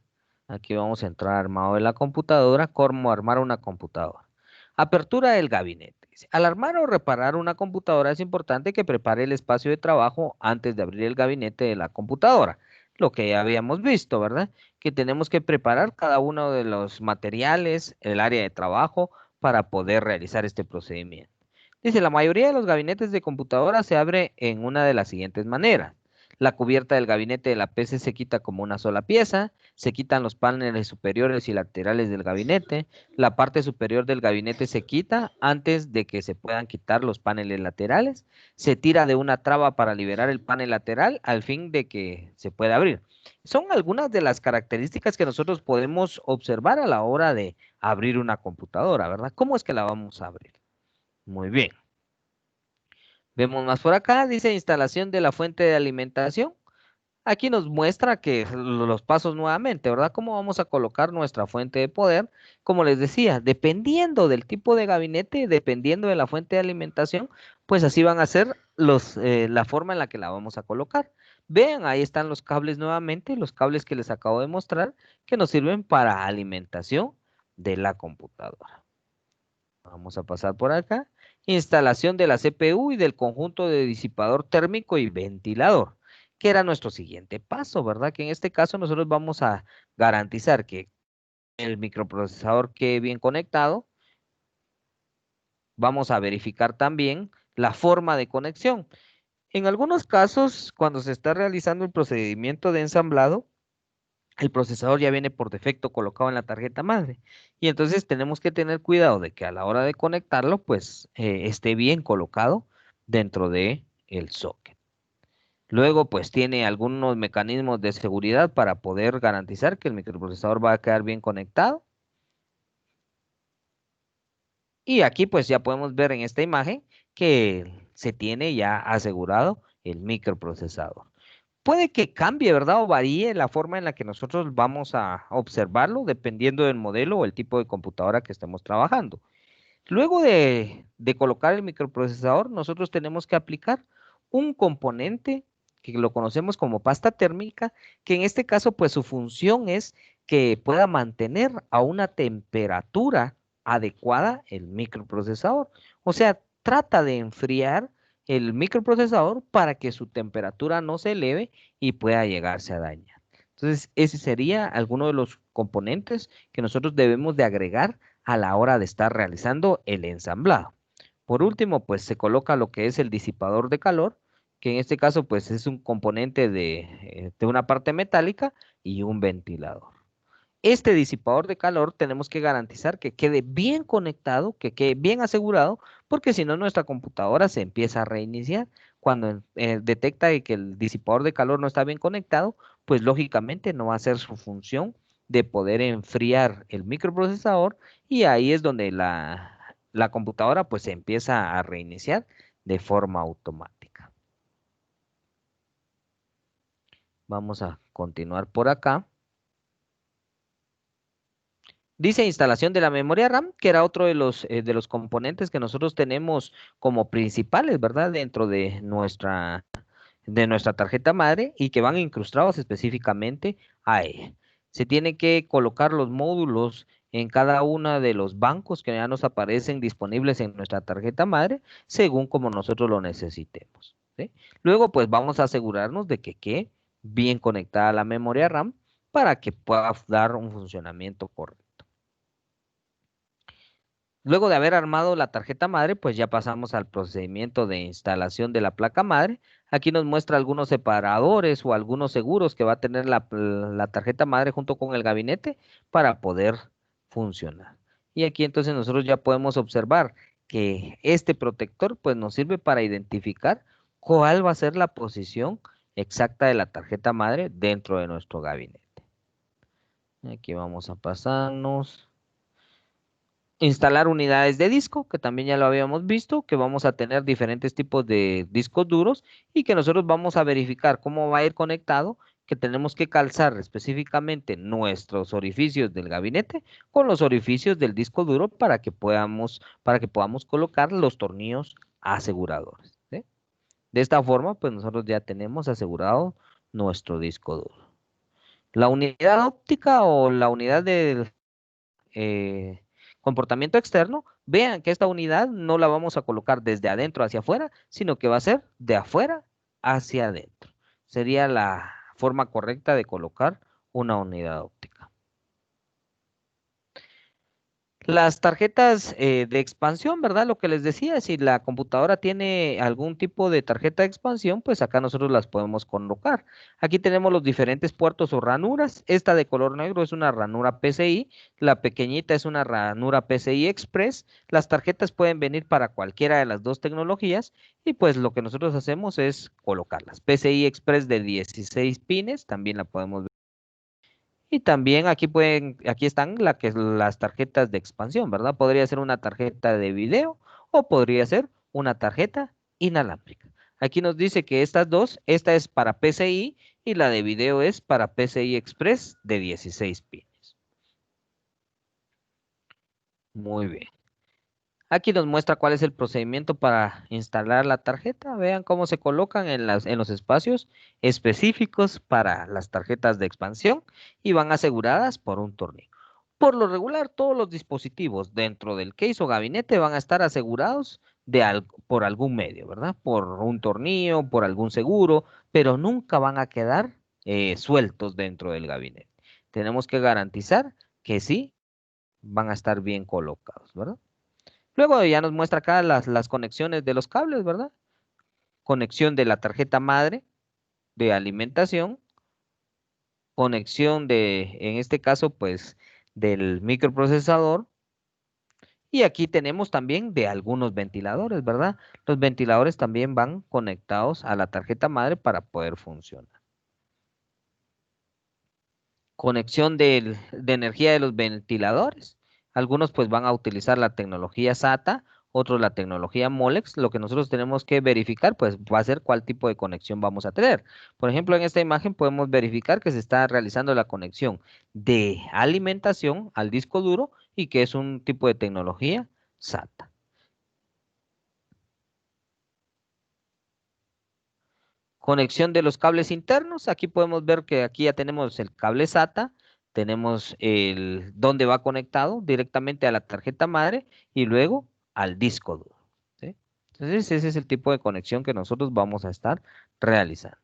Aquí vamos a entrar a armado de la computadora, cómo armar una computadora. Apertura del gabinete. Dice, al armar o reparar una computadora es importante que prepare el espacio de trabajo antes de abrir el gabinete de la computadora. Lo que ya habíamos visto, ¿verdad? Que tenemos que preparar cada uno de los materiales, el área de trabajo, para poder realizar este procedimiento. Dice, la mayoría de los gabinetes de computadora se abre en una de las siguientes maneras. La cubierta del gabinete de la PC se quita como una sola pieza, se quitan los paneles superiores y laterales del gabinete, la parte superior del gabinete se quita antes de que se puedan quitar los paneles laterales, se tira de una traba para liberar el panel lateral al fin de que se pueda abrir. Son algunas de las características que nosotros podemos observar a la hora de abrir una computadora, ¿verdad? ¿Cómo es que la vamos a abrir? Muy bien. Vemos más por acá, dice instalación de la fuente de alimentación. Aquí nos muestra que los pasos nuevamente, ¿verdad? ¿Cómo vamos a colocar nuestra fuente de poder? Como les decía, dependiendo del tipo de gabinete, dependiendo de la fuente de alimentación, pues así van a ser la forma en la que la vamos a colocar. Vean, ahí están los cables nuevamente, los cables que les acabo de mostrar, que nos sirven para alimentación de la computadora. Vamos a pasar por acá. Instalación de la CPU y del conjunto de disipador térmico y ventilador, que era nuestro siguiente paso, ¿verdad? Que en este caso nosotros vamos a garantizar que el microprocesador quede bien conectado. Vamos a verificar también la forma de conexión. En algunos casos, cuando se está realizando el procedimiento de ensamblado, el procesador ya viene por defecto colocado en la tarjeta madre. Y entonces tenemos que tener cuidado de que a la hora de conectarlo, pues esté bien colocado dentro de el socket. Luego, pues tiene algunos mecanismos de seguridad para poder garantizar que el microprocesador va a quedar bien conectado. Y aquí pues ya podemos ver en esta imagen que se tiene ya asegurado el microprocesador. Puede que cambie, ¿verdad? O varíe la forma en la que nosotros vamos a observarlo dependiendo del modelo o el tipo de computadora que estemos trabajando. Luego de colocar el microprocesador, nosotros tenemos que aplicar un componente que lo conocemos como pasta térmica, que en este caso, pues su función es que pueda mantener a una temperatura adecuada el microprocesador. O sea, trata de enfriar el microprocesador para que su temperatura no se eleve y pueda llegarse a dañar. Entonces, ese sería alguno de los componentes que nosotros debemos de agregar a la hora de estar realizando el ensamblado. Por último, pues se coloca lo que es el disipador de calor, que en este caso pues es un componente de una parte metálica y un ventilador. Este disipador de calor tenemos que garantizar que quede bien conectado, que quede bien asegurado, porque si no nuestra computadora se empieza a reiniciar. Cuando detecta que el disipador de calor no está bien conectado, pues lógicamente no va a hacer su función de poder enfriar el microprocesador y ahí es donde la computadora pues se empieza a reiniciar de forma automática. Vamos a continuar por acá. Dice instalación de la memoria RAM, que era otro de los componentes que nosotros tenemos como principales, ¿verdad? Dentro de nuestra tarjeta madre y que van incrustados específicamente a ella. Se tiene que colocar los módulos en cada uno de los bancos que ya nos aparecen disponibles en nuestra tarjeta madre, según como nosotros lo necesitemos, ¿sí? Luego, pues vamos a asegurarnos de que bien conectada a la memoria RAM para que pueda dar un funcionamiento correcto. Luego de haber armado la tarjeta madre, pues ya pasamos al procedimiento de instalación de la placa madre. Aquí nos muestra algunos separadores o algunos seguros que va a tener la tarjeta madre junto con el gabinete para poder funcionar. Y aquí entonces nosotros ya podemos observar que este protector pues nos sirve para identificar cuál va a ser la posición exacta de la tarjeta madre dentro de nuestro gabinete. Aquí vamos a pasarnos. Instalar unidades de disco, que también ya lo habíamos visto, que vamos a tener diferentes tipos de discos duros y que nosotros vamos a verificar cómo va a ir conectado, que tenemos que calzar específicamente nuestros orificios del gabinete con los orificios del disco duro para que podamos colocar los tornillos aseguradores, ¿sí? De esta forma, pues nosotros ya tenemos asegurado nuestro disco duro. La unidad óptica o la unidad de eh, comportamiento externo, vean que esta unidad no la vamos a colocar desde adentro hacia afuera, sino que va a ser de afuera hacia adentro. Sería la forma correcta de colocar una unidad óptica. Las tarjetas de expansión, ¿verdad? Lo que les decía, si la computadora tiene algún tipo de tarjeta de expansión, pues acá nosotros las podemos colocar. Aquí tenemos los diferentes puertos o ranuras. Esta de color negro es una ranura PCI, la pequeñita es una ranura PCI Express. Las tarjetas pueden venir para cualquiera de las dos tecnologías y pues lo que nosotros hacemos es colocarlas. PCI Express de 16 pines, también la podemos. Y también aquí están las tarjetas de expansión, ¿verdad? Podría ser una tarjeta de video o podría ser una tarjeta inalámbrica. Aquí nos dice que estas dos, esta es para PCI y la de video es para PCI Express de 16 pines. Muy bien. Aquí nos muestra cuál es el procedimiento para instalar la tarjeta. Vean cómo se colocan en los espacios específicos para las tarjetas de expansión y van aseguradas por un tornillo. Por lo regular, todos los dispositivos dentro del case o gabinete van a estar asegurados por algún medio, ¿verdad? Por un tornillo, por algún seguro, pero nunca van a quedar sueltos dentro del gabinete. Tenemos que garantizar que sí van a estar bien colocados, ¿verdad? Luego ya nos muestra acá las conexiones de los cables, ¿verdad? Conexión de la tarjeta madre de alimentación, conexión en este caso, pues, del microprocesador. Y aquí tenemos también de algunos ventiladores, ¿verdad? Los ventiladores también van conectados a la tarjeta madre para poder funcionar. Conexión de energía de los ventiladores. Algunos pues van a utilizar la tecnología SATA, otros la tecnología Molex. Lo que nosotros tenemos que verificar pues va a ser cuál tipo de conexión vamos a tener. Por ejemplo, en esta imagen podemos verificar que se está realizando la conexión de alimentación al disco duro y que es un tipo de tecnología SATA. Conexión de los cables internos. Aquí podemos ver que aquí ya tenemos el cable SATA, tenemos el donde va conectado directamente a la tarjeta madre y luego al disco duro, ¿sí? Entonces ese es el tipo de conexión que nosotros vamos a estar realizando.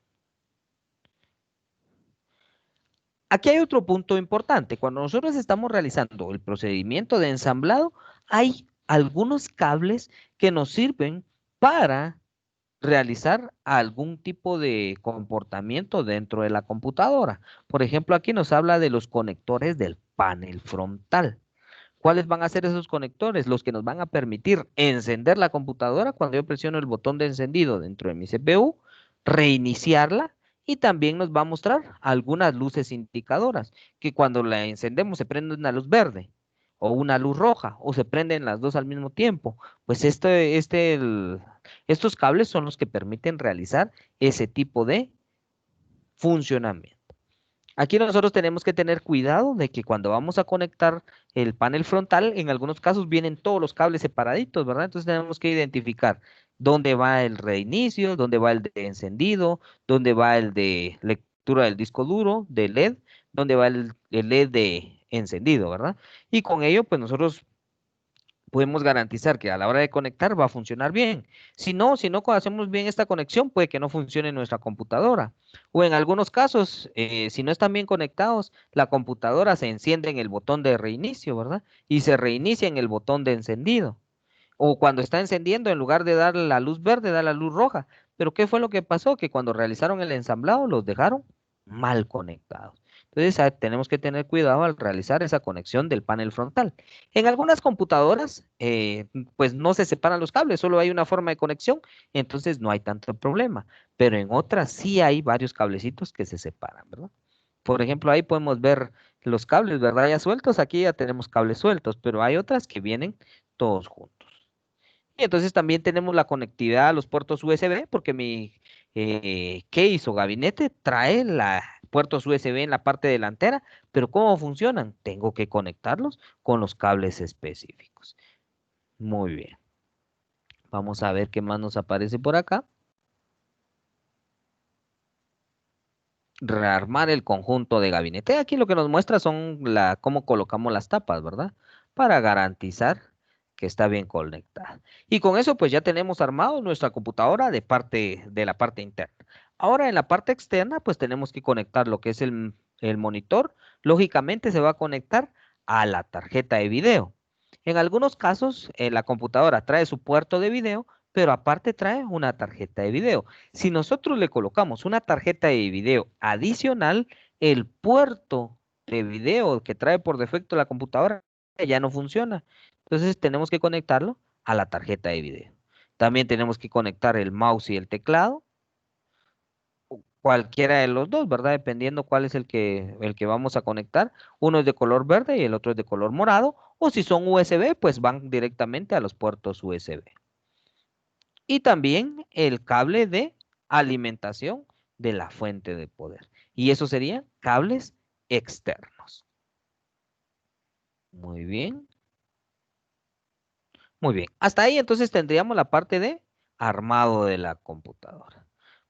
Aquí hay otro punto importante. Cuando nosotros estamos realizando el procedimiento de ensamblado, hay algunos cables que nos sirven para realizar algún tipo de comportamiento dentro de la computadora. Por ejemplo, aquí nos habla de los conectores del panel frontal. ¿Cuáles van a ser esos conectores? Los que nos van a permitir encender la computadora cuando yo presiono el botón de encendido dentro de mi CPU, reiniciarla y también nos va a mostrar algunas luces indicadoras que cuando la encendemos se prende una luz verde o una luz roja o se prenden las dos al mismo tiempo. Pues estos cables son los que permiten realizar ese tipo de funcionamiento. Aquí nosotros tenemos que tener cuidado de que cuando vamos a conectar el panel frontal, en algunos casos vienen todos los cables separaditos, ¿verdad? Entonces tenemos que identificar dónde va el reinicio, dónde va el de encendido, dónde va el de lectura del disco duro, de LED, dónde va el LED de encendido, ¿verdad? Y con ello, pues nosotros podemos garantizar que a la hora de conectar va a funcionar bien. Si no hacemos bien esta conexión, puede que no funcione nuestra computadora. O en algunos casos, si no están bien conectados, la computadora se enciende en el botón de reinicio, ¿verdad? Y se reinicia en el botón de encendido. O cuando está encendiendo, en lugar de dar la luz verde, da la luz roja. Pero ¿qué fue lo que pasó? Que cuando realizaron el ensamblado, los dejaron mal conectados. Entonces, tenemos que tener cuidado al realizar esa conexión del panel frontal. En algunas computadoras, pues no se separan los cables, solo hay una forma de conexión, entonces no hay tanto problema. Pero en otras sí hay varios cablecitos que se separan, ¿verdad? Por ejemplo, ahí podemos ver los cables, ¿verdad? Ya sueltos, aquí ya tenemos cables sueltos, pero hay otras que vienen todos juntos. Y entonces también tenemos la conectividad a los puertos USB, porque mi case o gabinete trae la puertos USB en la parte delantera, pero ¿cómo funcionan? Tengo que conectarlos con los cables específicos. Muy bien. Vamos a ver qué más nos aparece por acá. Rearmar el conjunto de gabinete. Aquí lo que nos muestra son cómo colocamos las tapas, ¿verdad? Para garantizar que está bien conectada. Y con eso pues ya tenemos armado nuestra computadora de la parte interna. Ahora en la parte externa pues tenemos que conectar lo que es el monitor. Lógicamente se va a conectar a la tarjeta de video. En algunos casos la computadora trae su puerto de video, pero aparte trae una tarjeta de video. Si nosotros le colocamos una tarjeta de video adicional, el puerto de video que trae por defecto la computadora ya no funciona. Entonces tenemos que conectarlo a la tarjeta de video. También tenemos que conectar el mouse y el teclado, cualquiera de los dos, ¿verdad? Dependiendo cuál es el que vamos a conectar. Uno es de color verde y el otro es de color morado. O si son USB, pues van directamente a los puertos USB. Y también el cable de alimentación de la fuente de poder. Y eso serían cables externos. Muy bien, muy bien. Hasta ahí entonces tendríamos la parte de armado de la computadora.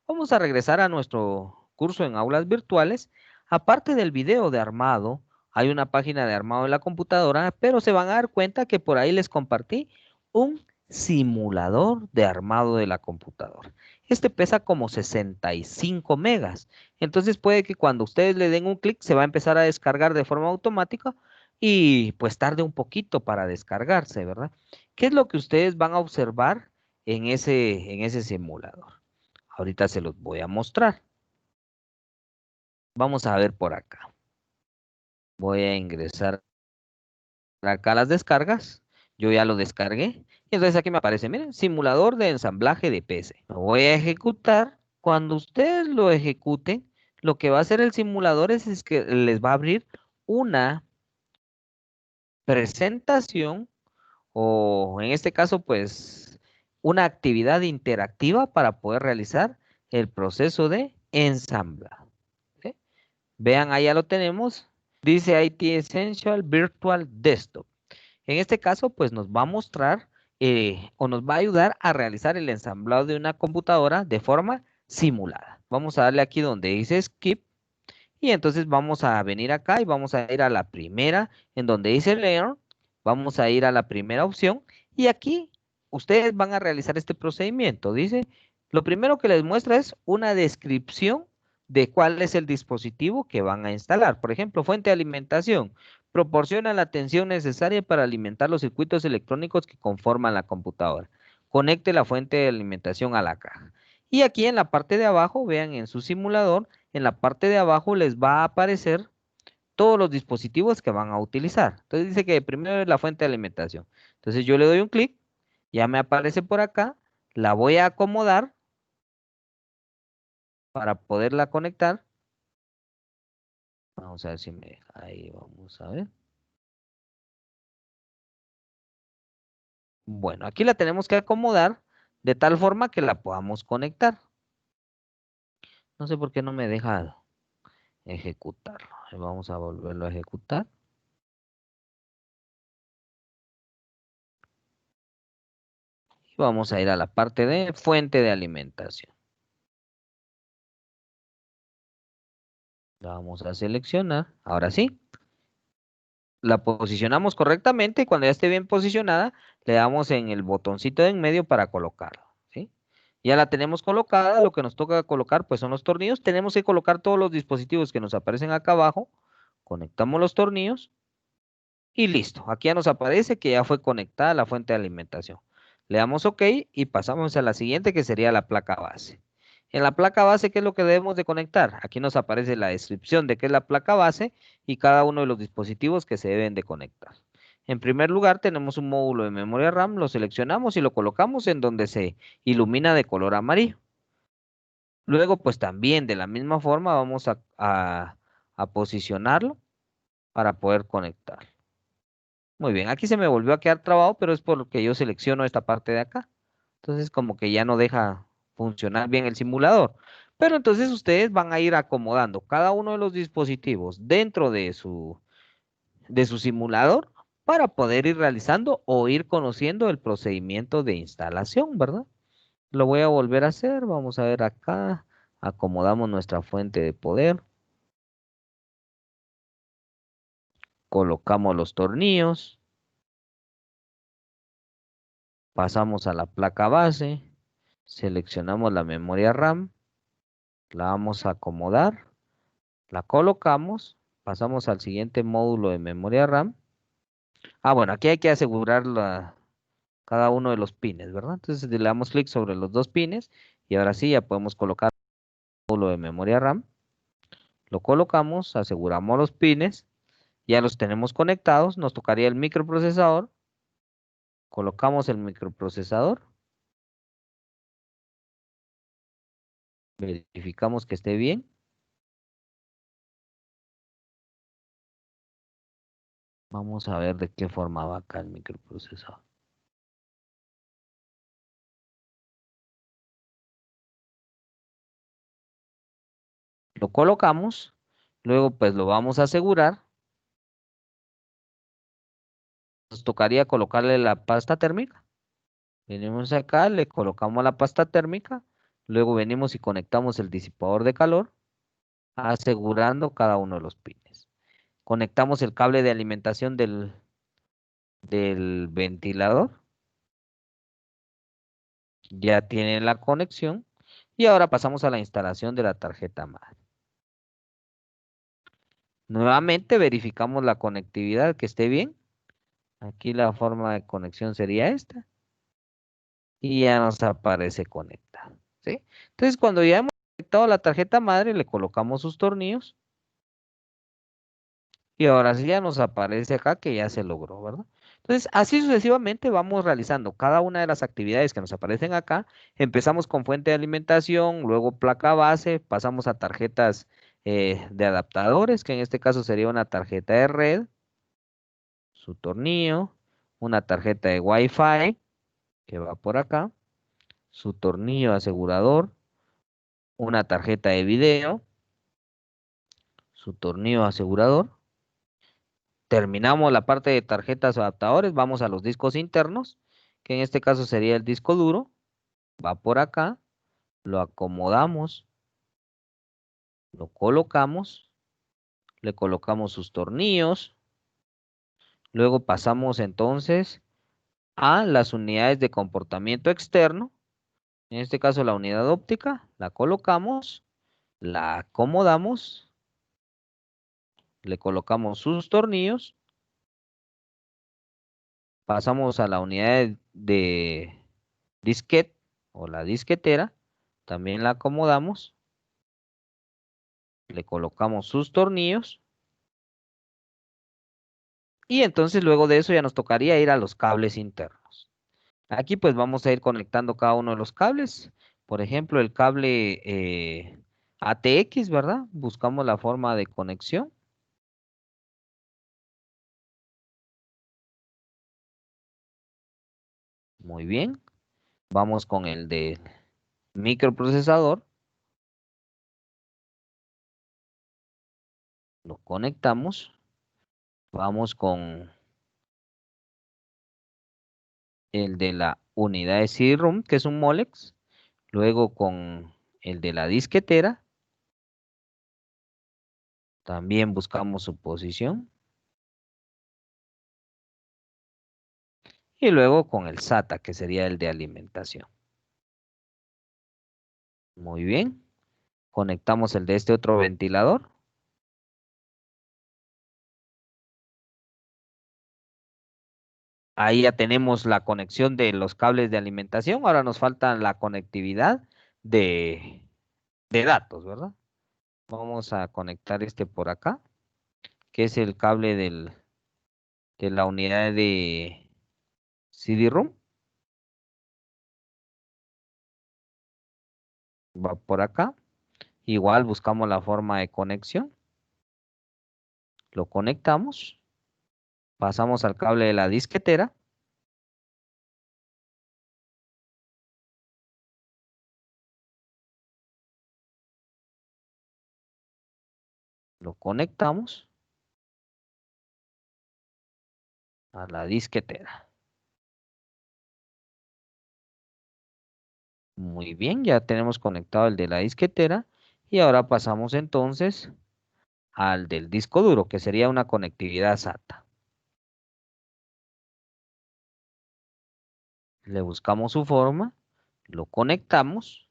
Vamos a regresar a nuestro curso en aulas virtuales. Aparte del video de armado, hay una página de armado de la computadora, pero se van a dar cuenta que por ahí les compartí un simulador de armado de la computadora. Este pesa como 65 megas. Entonces puede que cuando ustedes le den un clic se va a empezar a descargar de forma automática y pues tarde un poquito para descargarse, ¿verdad? ¿Qué es lo que ustedes van a observar en ese simulador? Ahorita se los voy a mostrar. Vamos a ver por acá. Voy a ingresar acá a las descargas. Yo ya lo descargué. Y entonces aquí me aparece, miren, simulador de ensamblaje de PC. Lo voy a ejecutar. Cuando ustedes lo ejecuten, lo que va a hacer el simulador es que les va a abrir una presentación o en este caso, pues, una actividad interactiva para poder realizar el proceso de ensamblado. ¿Ok? Vean, ahí ya lo tenemos. Dice IT Essential Virtual Desktop. En este caso, pues nos va a mostrar o nos va a ayudar a realizar el ensamblado de una computadora de forma simulada. Vamos a darle aquí donde dice Skip y entonces vamos a venir acá y vamos a ir a la primera en donde dice Learn. Vamos a ir a la primera opción y aquí ustedes van a realizar este procedimiento. Dice, lo primero que les muestra es una descripción de cuál es el dispositivo que van a instalar. Por ejemplo, fuente de alimentación. Proporciona la tensión necesaria para alimentar los circuitos electrónicos que conforman la computadora. Conecte la fuente de alimentación a la caja. Y aquí en la parte de abajo, vean en su simulador, en la parte de abajo les va a aparecer todos los dispositivos que van a utilizar. Entonces dice que primero es la fuente de alimentación. Entonces yo le doy un clic, ya me aparece por acá, la voy a acomodar para poderla conectar. Vamos a ver si me deja. Ahí vamos a ver. Bueno, aquí la tenemos que acomodar de tal forma que la podamos conectar. No sé por qué no me deja ejecutarlo. Vamos a volverlo a ejecutar. Y vamos a ir a la parte de fuente de alimentación. La vamos a seleccionar. Ahora sí. la posicionamos correctamente y cuando ya esté bien posicionada, le damos en el botoncito de en medio para colocarlo, ¿sí? Ya la tenemos colocada, lo que nos toca colocar pues son los tornillos. Tenemos que colocar todos los dispositivos que nos aparecen acá abajo. Conectamos los tornillos y listo. Aquí ya nos aparece que ya fue conectada la fuente de alimentación. Le damos OK y pasamos a la siguiente que sería la placa base. En la placa base, ¿qué es lo que debemos de conectar? Aquí nos aparece la descripción de qué es la placa base y cada uno de los dispositivos que se deben de conectar. En primer lugar, tenemos un módulo de memoria RAM, lo seleccionamos y lo colocamos en donde se ilumina de color amarillo. Luego, pues también de la misma forma vamos a posicionarlo para poder conectar. Muy bien, aquí se me volvió a quedar trabado, pero es porque yo selecciono esta parte de acá. Entonces como que ya no deja funcionar bien el simulador. Pero entonces ustedes van a ir acomodando cada uno de los dispositivos dentro de su simulador para poder ir realizando o ir conociendo el procedimiento de instalación, ¿verdad? Lo voy a volver a hacer. Vamos a ver acá. Acomodamos nuestra fuente de poder. Colocamos los tornillos. Pasamos a la placa base. Seleccionamos la memoria RAM. La vamos a acomodar. La colocamos. Pasamos al siguiente módulo de memoria RAM. Ah, bueno, aquí hay que asegurar cada uno de los pines, ¿verdad? Entonces le damos clic sobre los dos pines y ahora sí ya podemos colocar el módulo de memoria RAM. Lo colocamos, aseguramos los pines, ya los tenemos conectados. Nos tocaría el microprocesador. Colocamos el microprocesador. Verificamos que esté bien. Vamos a ver de qué forma va acá el microprocesador. Lo colocamos, luego pues lo vamos a asegurar. Nos tocaría colocarle la pasta térmica. Venimos acá, le colocamos la pasta térmica, luego venimos y conectamos el disipador de calor, asegurando cada uno de los pines. Conectamos el cable de alimentación del ventilador, ya tiene la conexión, y ahora pasamos a la instalación de la tarjeta madre. Nuevamente verificamos la conectividad que esté bien. Aquí la forma de conexión sería esta. Y ya nos aparece conectado, ¿sí? Entonces, cuando ya hemos conectado la tarjeta madre, le colocamos sus tornillos y ahora sí ya nos aparece acá que ya se logró, ¿verdad? Entonces, así sucesivamente vamos realizando cada una de las actividades que nos aparecen acá. Empezamos con fuente de alimentación, luego placa base, pasamos a tarjetas de adaptadores, que en este caso sería una tarjeta de red, su tornillo, una tarjeta de Wi-Fi, que va por acá, su tornillo asegurador, una tarjeta de video, su tornillo asegurador. Terminamos la parte de tarjetas o adaptadores, vamos a los discos internos, que en este caso sería el disco duro. Va por acá, lo acomodamos, lo colocamos, le colocamos sus tornillos. Luego pasamos entonces a las unidades de comportamiento externo. En este caso la unidad óptica, la colocamos, la acomodamos, le colocamos sus tornillos. Pasamos a la unidad de disquete o la disquetera. También la acomodamos. Le colocamos sus tornillos. Y entonces luego de eso ya nos tocaría ir a los cables internos. Aquí pues vamos a ir conectando cada uno de los cables. Por ejemplo, el cable ATX, ¿verdad? Buscamos la forma de conexión. Muy bien. Vamos con el de microprocesador. Lo conectamos. Vamos con el de la unidad de CD-ROM, que es un Molex. Luego con el de la disquetera. También buscamos su posición. y luego con el SATA, que sería el de alimentación. Muy bien. Conectamos el de este otro ventilador. Ahí ya tenemos la conexión de los cables de alimentación. Ahora nos falta la conectividad de datos, ¿verdad? Vamos a conectar este por acá, que es el cable de la unidad de CD-ROOM. Va por acá. Igual buscamos la forma de conexión. Lo conectamos. Pasamos al cable de la disquetera. Lo conectamos a la disquetera. Muy bien, ya tenemos conectado el de la disquetera. Y ahora pasamos entonces al del disco duro, que sería una conectividad SATA. Le buscamos su forma, lo conectamos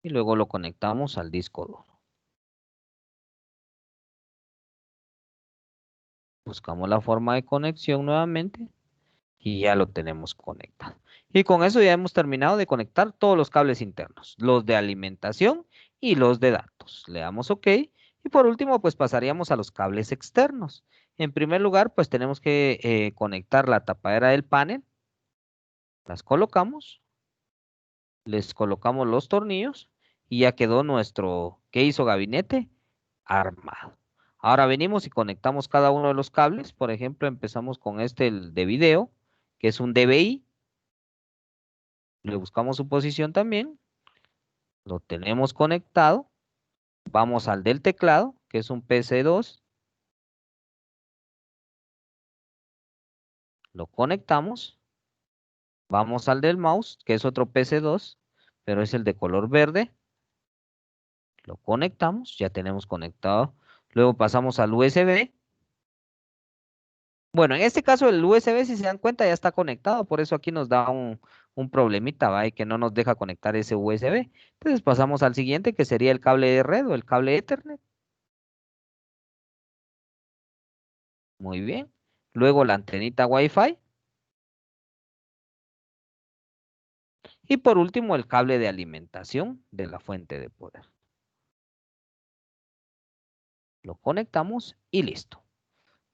y luego lo conectamos al disco duro. Buscamos la forma de conexión nuevamente y ya lo tenemos conectado. Y con eso ya hemos terminado de conectar todos los cables internos, los de alimentación y los de datos. Le damos OK y por último pues pasaríamos a los cables externos. En primer lugar pues tenemos que conectar la tapadera del panel, las colocamos, les colocamos los tornillos y ya quedó nuestro, ¿qué hizo gabinete? Armado. Ahora venimos y conectamos cada uno de los cables. Por ejemplo, empezamos con este, el de video, que es un DVI. Le buscamos su posición también. Lo tenemos conectado. Vamos al del teclado, que es un PC2. Lo conectamos. Vamos al del mouse, que es otro PC2, pero es el de color verde. Lo conectamos. Ya tenemos conectado. Luego pasamos al USB. Bueno, en este caso el USB, si se dan cuenta, ya está conectado, por eso aquí nos da un problemita, ¿va? Y que no nos deja conectar ese USB. Entonces pasamos al siguiente, que sería el cable de red o el cable Ethernet. Muy bien. Luego la antenita Wi-Fi. Y por último, el cable de alimentación de la fuente de poder. Lo conectamos y listo.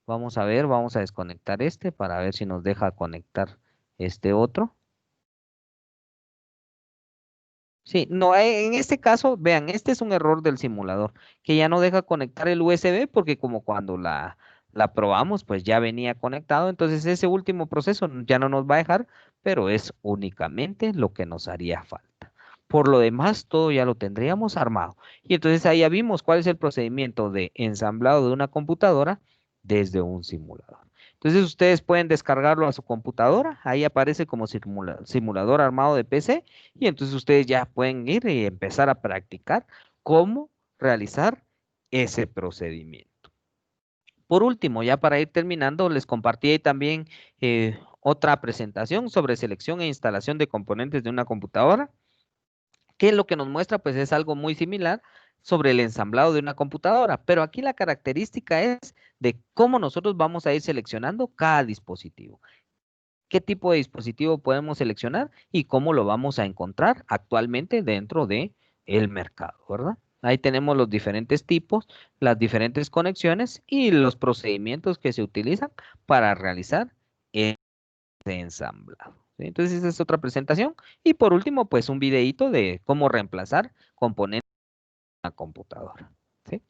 Vamos a ver, vamos a desconectar este para ver si nos deja conectar este otro. Sí, no, en este caso, vean, este es un error del simulador, que ya no deja conectar el USB porque como cuando la probamos, pues ya venía conectado, entonces ese último proceso ya no nos va a dejar, pero es únicamente lo que nos haría falta. Por lo demás, todo ya lo tendríamos armado. Y entonces ahí ya vimos cuál es el procedimiento de ensamblado de una computadora desde un simulador. Entonces ustedes pueden descargarlo a su computadora, ahí aparece como simulador armado de PC y entonces ustedes ya pueden ir y empezar a practicar cómo realizar ese procedimiento. Por último, ya para ir terminando, les compartí ahí también otra presentación sobre selección e instalación de componentes de una computadora, que lo que nos muestra pues es algo muy similar sobre el ensamblado de una computadora, pero aquí la característica es de cómo nosotros vamos a ir seleccionando cada dispositivo. Qué tipo de dispositivo podemos seleccionar y cómo lo vamos a encontrar actualmente dentro de el mercado, ¿verdad? Ahí tenemos los diferentes tipos, las diferentes conexiones y los procedimientos que se utilizan para realizar este ensamblado. ¿Sí? Entonces, esa es otra presentación. Y por último, pues un videíto de cómo reemplazar componentes de una computadora. ¿Sí?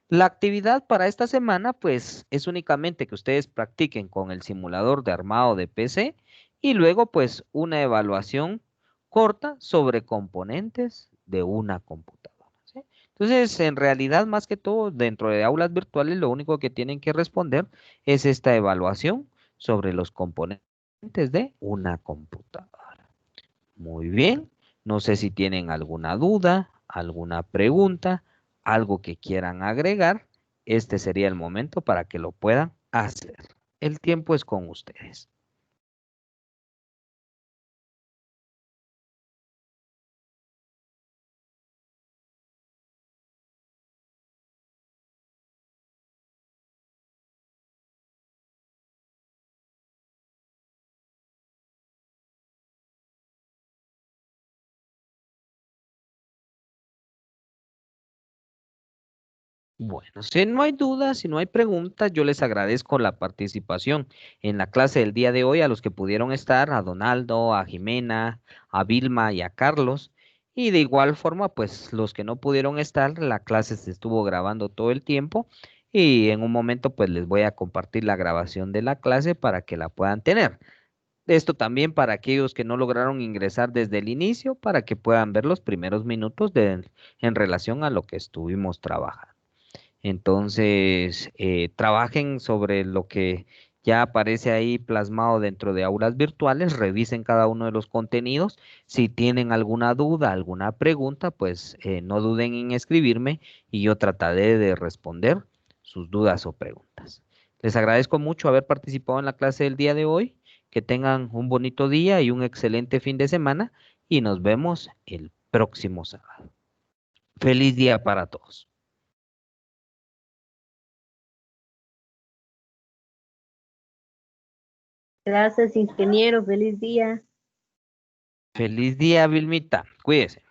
La actividad para esta semana, pues, es únicamente que ustedes practiquen con el simulador de armado de PC y luego, pues, una evaluación corta sobre componentes de una computadora. ¿Sí? Entonces, en realidad, más que todo, dentro de aulas virtuales, lo único que tienen que responder es esta evaluación sobre los componentes de una computadora. Muy bien. No sé si tienen alguna duda, alguna pregunta, algo que quieran agregar. Este sería el momento para que lo puedan hacer. El tiempo es con ustedes. Bueno, si no hay dudas, si no hay preguntas, yo les agradezco la participación en la clase del día de hoy a los que pudieron estar, a Donaldo, a Jimena, a Vilma y a Carlos. Y de igual forma, pues los que no pudieron estar, la clase se estuvo grabando todo el tiempo y en un momento pues les voy a compartir la grabación de la clase para que la puedan tener. Esto también para aquellos que no lograron ingresar desde el inicio, para que puedan ver los primeros minutos en relación a lo que estuvimos trabajando. Entonces, trabajen sobre lo que ya aparece ahí plasmado dentro de aulas virtuales, revisen cada uno de los contenidos. Si tienen alguna duda, alguna pregunta, pues no duden en escribirme y yo trataré de responder sus dudas o preguntas. Les agradezco mucho haber participado en la clase del día de hoy. Que tengan un bonito día y un excelente fin de semana y nos vemos el próximo sábado. Feliz día para todos. Gracias, ingeniero. Feliz día. Feliz día, Vilmita. Cuídese.